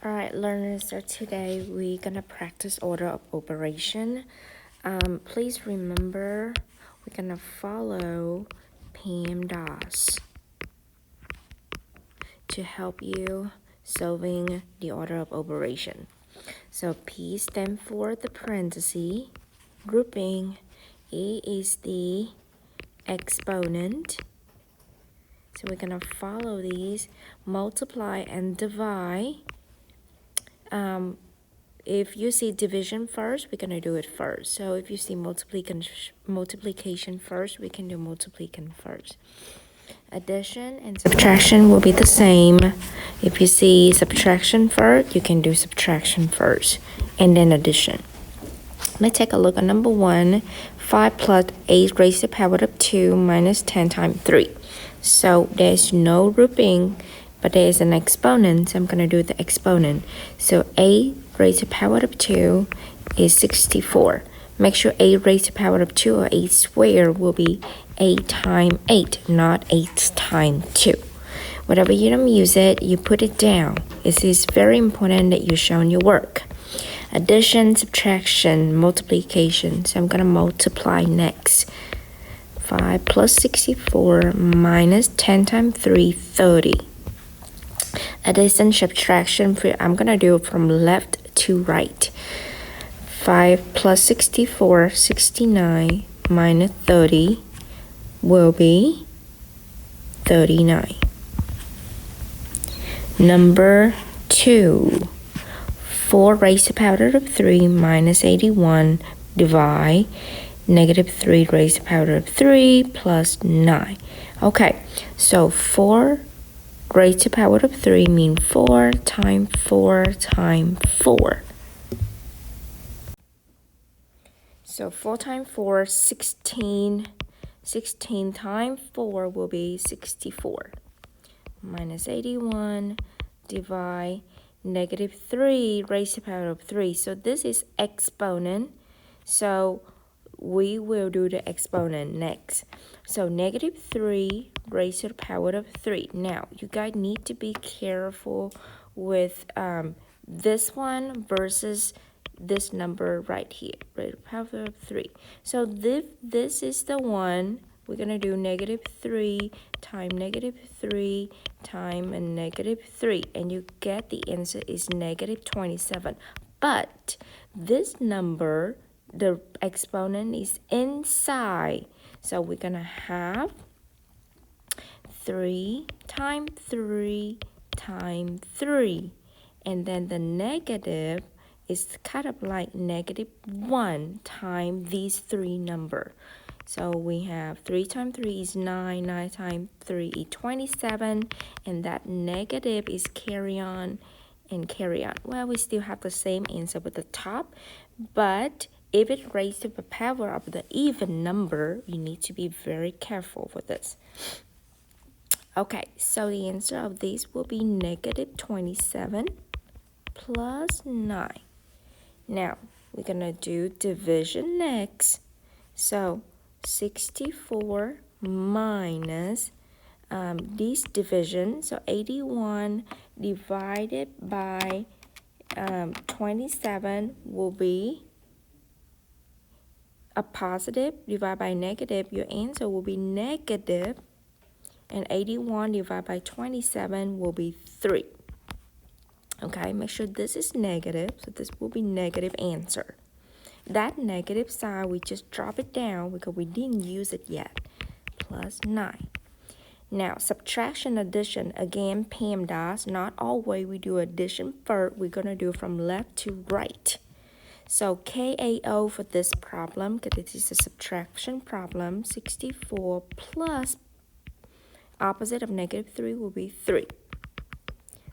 Alright, learners, so today we're gonna practice order of operation. Please remember we're gonna follow PEMDAS to help you solving the order of operation. So P stands for the parenthesis, grouping, E is the exponent. So we're gonna follow these, multiply and divide. If you see division first, we're gonna do it first. So if you see multiplication first, we can do multiplication first. Addition and subtraction will be the same. If you see subtraction first, you can do subtraction first, and then addition. Let's take a look at number 1. 5 plus 8 raised to the power of 2 minus 10 times 3. So there's no grouping, but there is an exponent, so I'm going to do the exponent. So 8 raised to the power of 2 is 64. Make sure 8 raised to the power of 2 or 8 squared will be 8 times 8, not 8 times 2. Whatever you don't use it, you put it down. It is very important that you show in your work. Addition, subtraction, multiplication. So I'm going to multiply next. 5 plus 64 minus 10 times 3, 30. Addition, subtraction, I'm going to do it from left to right. 5 plus 64, 69, minus 30 will be 39. Number 2. 4 raised to the power of 3 minus 81 divide negative 3 raised to the power of 3 plus 9. Okay, so 4 raised to the power of 3 means 4 times 4 times 4. So 4 times 4, 16. 16 times 4 will be 64. Minus 81 divide negative 3 raised to the power of 3. So this is exponent. So we will do the exponent next. So negative 3 raised to the power of 3. Now, you guys need to be careful with this one versus this number right here, raised to the power of 3. So this is the one. We're going to do negative 3 times negative 3 times a negative 3. And you get the answer is negative 27. But this number, the exponent is inside. So we're going to have 3 times 3 times 3. And then the negative is kind of like negative 1 times these 3 numbers. So we have 3 times 3 is 9, 9 times 3 is 27, and that negative is carry on and carry on. Well, we still have the same answer with the top, but if it raised to the power of the even number, you need to be very careful with this. Okay, so the answer of this will be negative 27 plus 9. Now, we're going to do division next. So 64 minus this division, so 81 divided by 27 will be a positive divided by negative. Your answer will be negative, and 81 divided by 27 will be 3. Okay, make sure this is negative, so this will be negative answer. That negative sign, we just drop it down because we didn't use it yet. Plus 9. Now, subtraction, addition. Again, PEMDAS. Not always we do addition first. We're going to do from left to right. So KAO for this problem, because this is a subtraction problem, 64 plus opposite of negative 3 will be 3.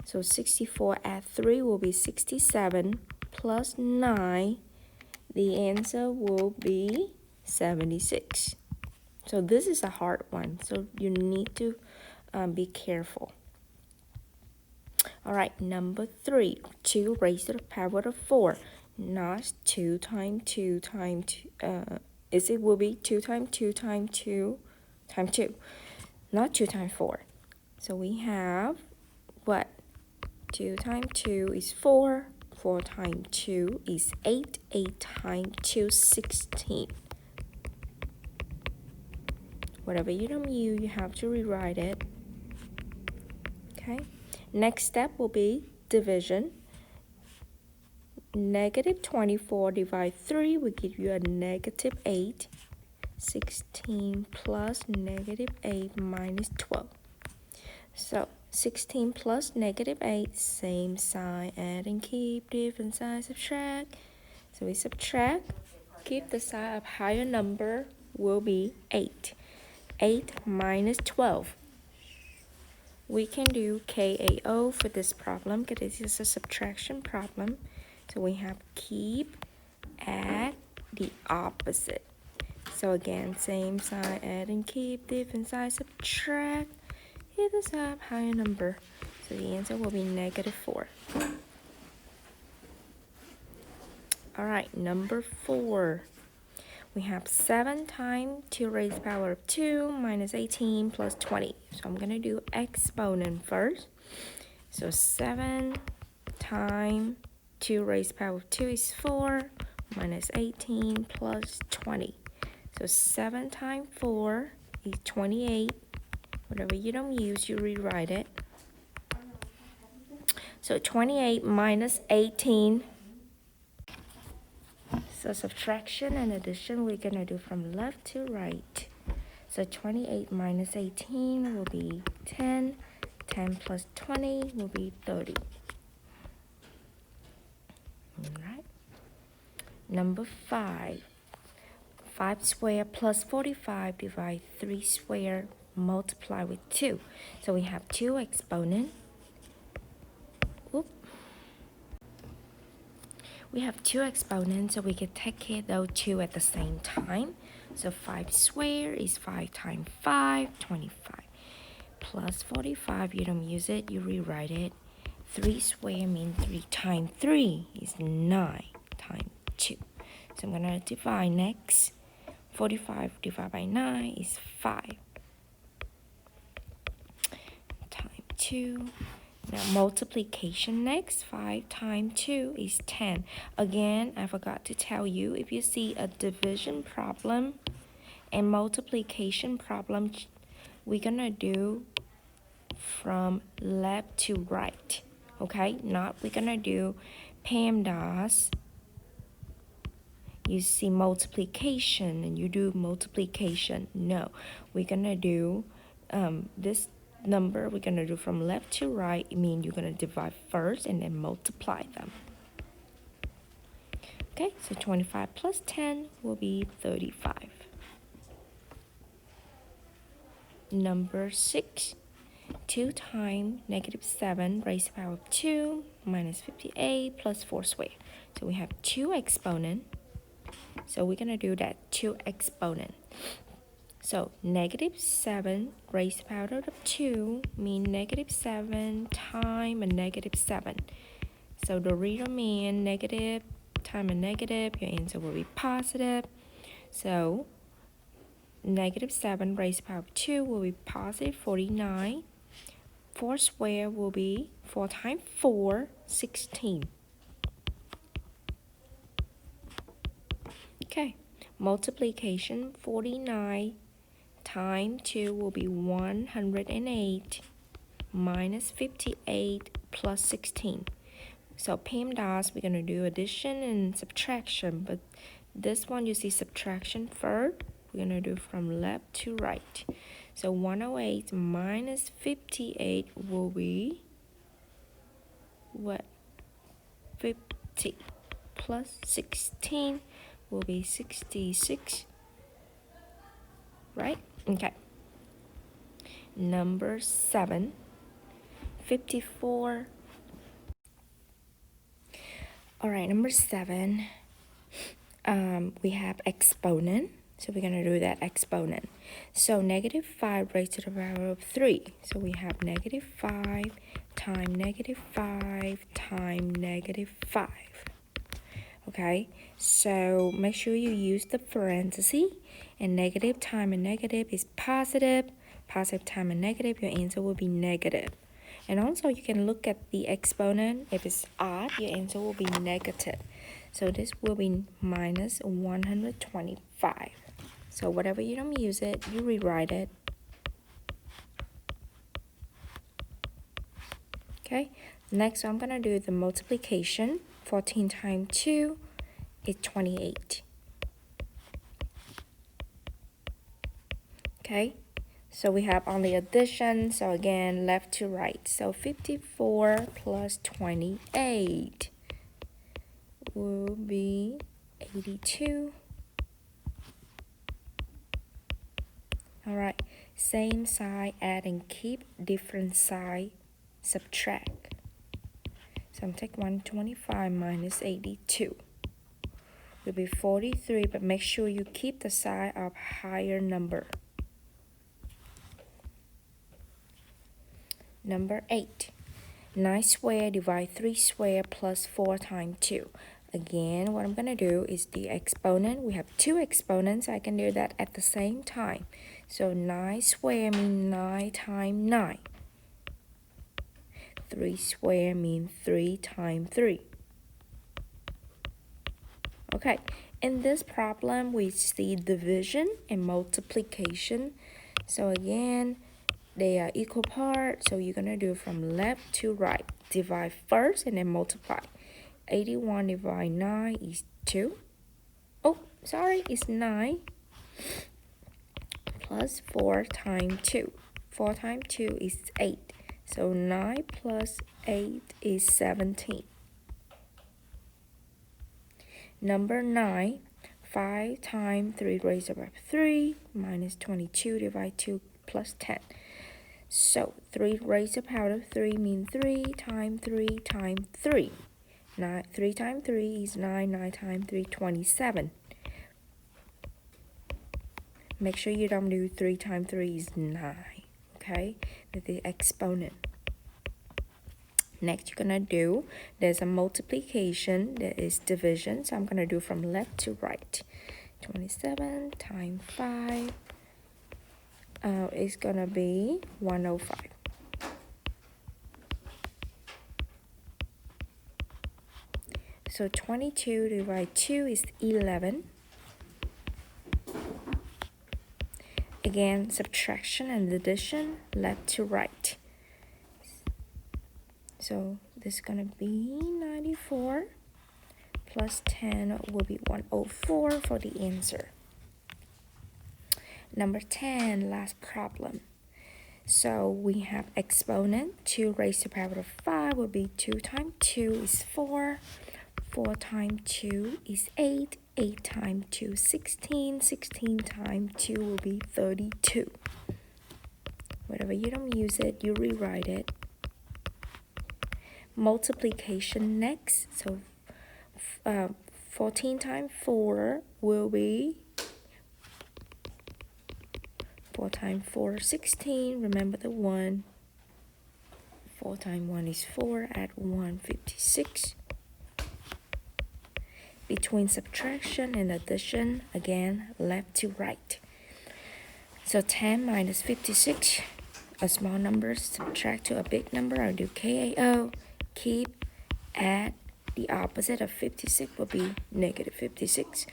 So 64 add 3 will be 67 plus 9. The answer will be 76. So this is a hard one, so you need to be careful. All right, number 3, 2 raised to the power of 4. Not 2 times 2 times 2. It will be 2 times 2 times 2 times 2. Not 2 times 4. So we have what? 2 times 2 is 4. 4 times 2 is 8. 8 times 2 is 16. Whatever you don't use, you have to rewrite it. Okay. Next step will be division. Negative 24 divided 3 will give you a negative 8. 16 plus negative 8 minus 12. So 16 plus negative 8, same sign, add and keep, different sign, subtract. So we subtract, keep the sign of higher number will be 8. 8 minus 12. We can do KAO for this problem because this is a subtraction problem. So we have keep, add, the opposite. So again, same sign, add and keep, different sign, subtract. Hit the sign of higher number. So the answer will be negative 4. Alright, number 4. We have 7 times 2 raised to the power of 2 minus 18 plus 20. So I'm going to do exponent first. So 7 times 2 raised to the power of 2 is 4 minus 18 plus 20. So 7 times 4 is 28. Whatever you don't use, you rewrite it. So 28 minus 18. So subtraction and addition we're going to do from left to right. So 28 minus 18 will be 10. 10 plus 20 will be 30. Alright. Number 5. 5 squared plus 45 divide 3 squared multiply with 2. So we have 2 exponents. We have 2 exponents, so we can take care of those 2 at the same time. So 5 squared is 5 times 5, 25. Plus 45, you don't use it, you rewrite it. 3 squared means 3 times 3 is 9 times 2. So I'm going to divide next. 45 divided by 9 is 5 times 2. Now multiplication next. 5 times 2 is 10. Again, I forgot to tell you, if you see a division problem and multiplication problem, we're going to do from left to right. Okay? Not we're going to do PEMDAS. You see multiplication and you do multiplication. No, we're going to do this number, we're going to do from left to right. It means you're going to divide first and then multiply them. Okay, so 25 plus 10 will be 35. Number 6. 2 times negative 7 raised to the power of 2 minus 58 plus 4 squared. So we have 2 exponents. So we're going to do that 2 exponent. So negative 7 raised to the power of 2 means negative 7 times a negative 7. So the reader mean negative times a negative, your answer will be positive. So negative 7 raised to the power of 2 will be positive 49. 4 squared will be 4 times 4, 16. Okay, multiplication 49 times 2 will be 108 minus 58 plus 16. So PEMDAS, we're going to do addition and subtraction, but this one you see subtraction first. We're going to do from left to right. So 108 minus 58 will be what? 50 plus 16 will be 66. Right? Okay. Number 7. 54. Alright, number 7. We have exponent. So we're going to do that exponent. So negative 5 raised to the power of 3. So we have negative 5 times negative 5 times negative 5. Okay, so make sure you use the parenthesis. And negative times a negative is positive. Positive times a negative, your answer will be negative. And also you can look at the exponent. If it's odd, your answer will be negative. So this will be minus 125. So whatever you don't use it, you rewrite it. Okay, next I'm gonna do the multiplication. 14 times 2 is 28. Okay, so we have only addition, so again left to right. So 54 plus 28 will be 82. All right, same side, add and keep, different side, subtract. So I'm take 125 minus 82. Will be 43, but make sure you keep the side of higher number. Number 8. 9 square divide 3 square plus 4 times 2. Again, what I'm going to do is the exponent. We have two exponents. I can do that at the same time. So 9 square means 9 times 9. 3 square means 3 times 3. Okay, in this problem, we see division and multiplication. So again, they are equal parts, so you're going to do from left to right. Divide first and then multiply. 81 divided 9 is 2. Oh, sorry, it's 9. Plus 4 times 2. 4 times 2 is 8. So 9 plus 8 is 17. Number 9. 5 times 3 raised up by 3 minus 22 divided 2 plus 10. So 3 raised to the power of 3 means 3 times 3 times 3. 3 times 3 is 9. 9 times 3, 27. Make sure you don't do 3 times 3 is 9. Okay? That's the exponent. Next, you're going to do, there's a multiplication, there is division. So I'm going to do from left to right. 27 times 5 is going to be 105. So 22 divided 2 is 11. Again, subtraction and addition, left to right. So this is going to be 94 plus 10 will be 104 for the answer. Number 10, last problem. So we have exponent. 2 raised to the power of 5 will be 2 times 2 is 4. 4 times 2 is 8. 8 times 2 is 16. 16 times 2 will be 32. Whatever you don't use it, you rewrite it. Multiplication next. So 14 times 4 will be 4 times 4 is 16. Remember the 1. 4 times 1 is 4. Add 1, 56. Between subtraction and addition, again, left to right. So 10 minus 56, a small number, subtract to a big number, I'll do KAO, keep, add, the opposite of 56 will be negative 56.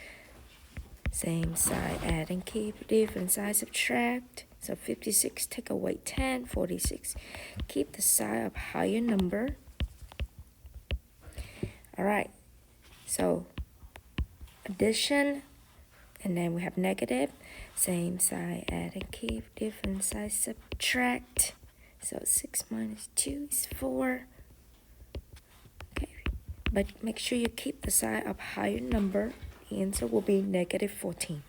Same side, add and keep, different side, subtract. So 56, take away 10, 46. Keep the side of higher number. All right, so addition, and then we have negative. Same side, add and keep, different side, subtract. So 6 minus 2 is 4. Okay, but make sure you keep the side of higher number. The answer will be negative 14.